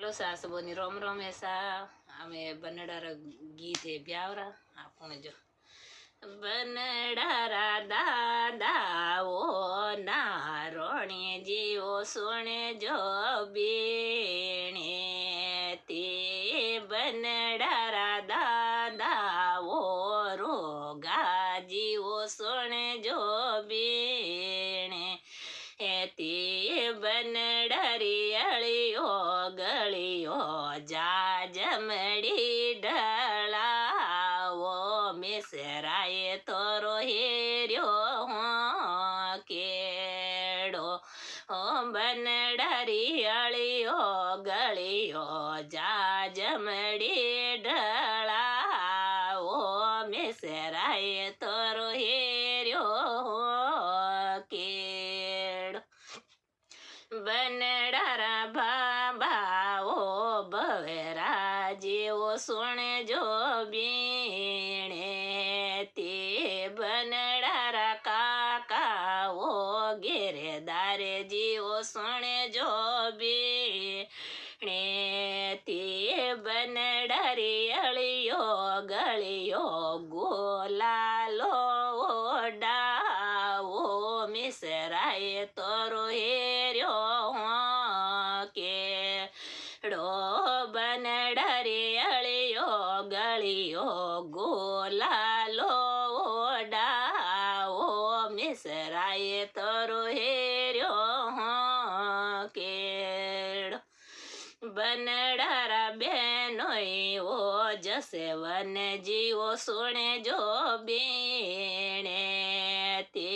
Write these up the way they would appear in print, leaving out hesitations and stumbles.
Hello सासबोनी रोम रोम ऐसा हमें बनडार गीत है ब्यावरा आपने जो बनडारा दादा ओ नारोणी जीवो सुने जो बीणे ते बनडारा दादा ओ रोगा जीवो सुने जो बीणे ते बनडारी अलियो गलियो जाजमड़ी ढलाओ मिसराए तोरो हेरियो केड़ो बनडारी अलियो गलियो जाजमड़ी ढलाओ मिसराए तोरो हेरियो केड़ो बनडारा बाबा ओ बवेरा जीवो सुने जो बीणे ते बनडारा काका ओ गिरदारे जीवो सुने जो बीणे ते बनडारी अलियो गलियो गोलालो डाओ मिसराए तोरो हेरियो केड़ो बनडारी अलियो गलियो गोलालो डाओ मिसराए तोरो हेरियो केड़ो बनडारा बेनोई ओ जसे वन जीवो सुने जो बीणे ते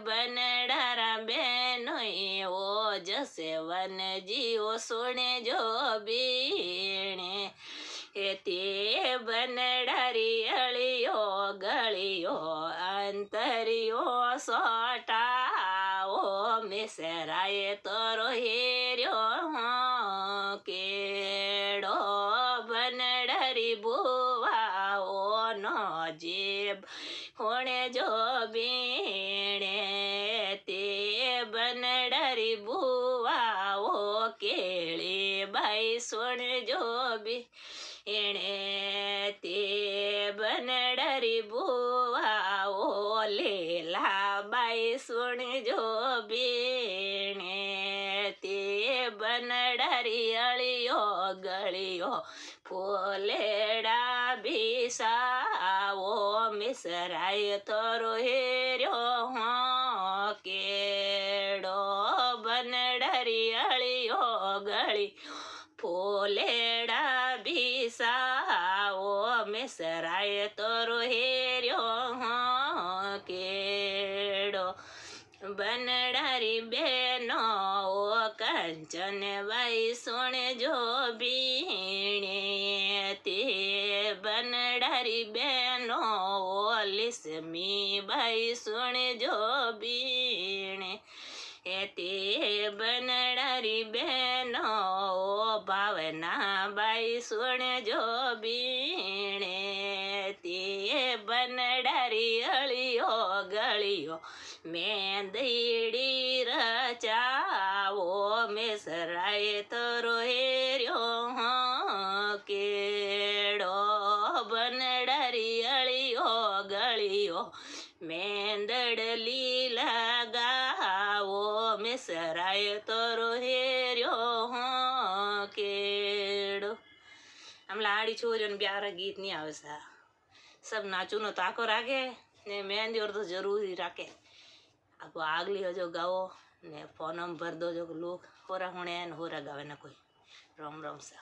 बनडारा बेनोई ओ जसे वन जीवो सुने जो बीणे ते बनडारी अलियो गलियो अंतरियो सोटाओ मिसराए तोरो हेरियो केड़ो बनडारी बुआ ओ नो जेब होने जो बीणे ते बनडारी बुआ ओ केड़ी बाई सुन जो बीणे ते बनडारी बुआ ओ लेला बाई सुन जो बीणे ते बनडारी अलियो गलियो फूलेड़ा बिसाओ मिसराए तोरो हेरियो केड़ो बनडारी अलियो गली फूलेड़ा बिसाओ मिसराए तोरो हेरियो केड़ो बनडारी बेनो ओ कंचन बाई सुन जो बीणे ते बनडारी बेनो ओ लिस्मी बाई सुन जो बीणे ते बनडारी बेनो ओ भावना बाई सुन जो बीणे ते बनडारी अलियो गलियो मेंदड़ी रचाओ मिसराए तोरो हेरियो केड़ो बनडारी अलियो गलियो मेंदड़ली लगाओ मिसराए तोरो हेरियो केड़ो हम लाड़ी छोरियों ब्यारा गीत नहीं आवे सा सब नाचू नो ताको राखे ने मेहंदी और तो जरूरी राखे आप आगली हो जो गाओ ने फोन भर दो जो लोग होरा होने होरा गावे ना कोई रोम रोम सा।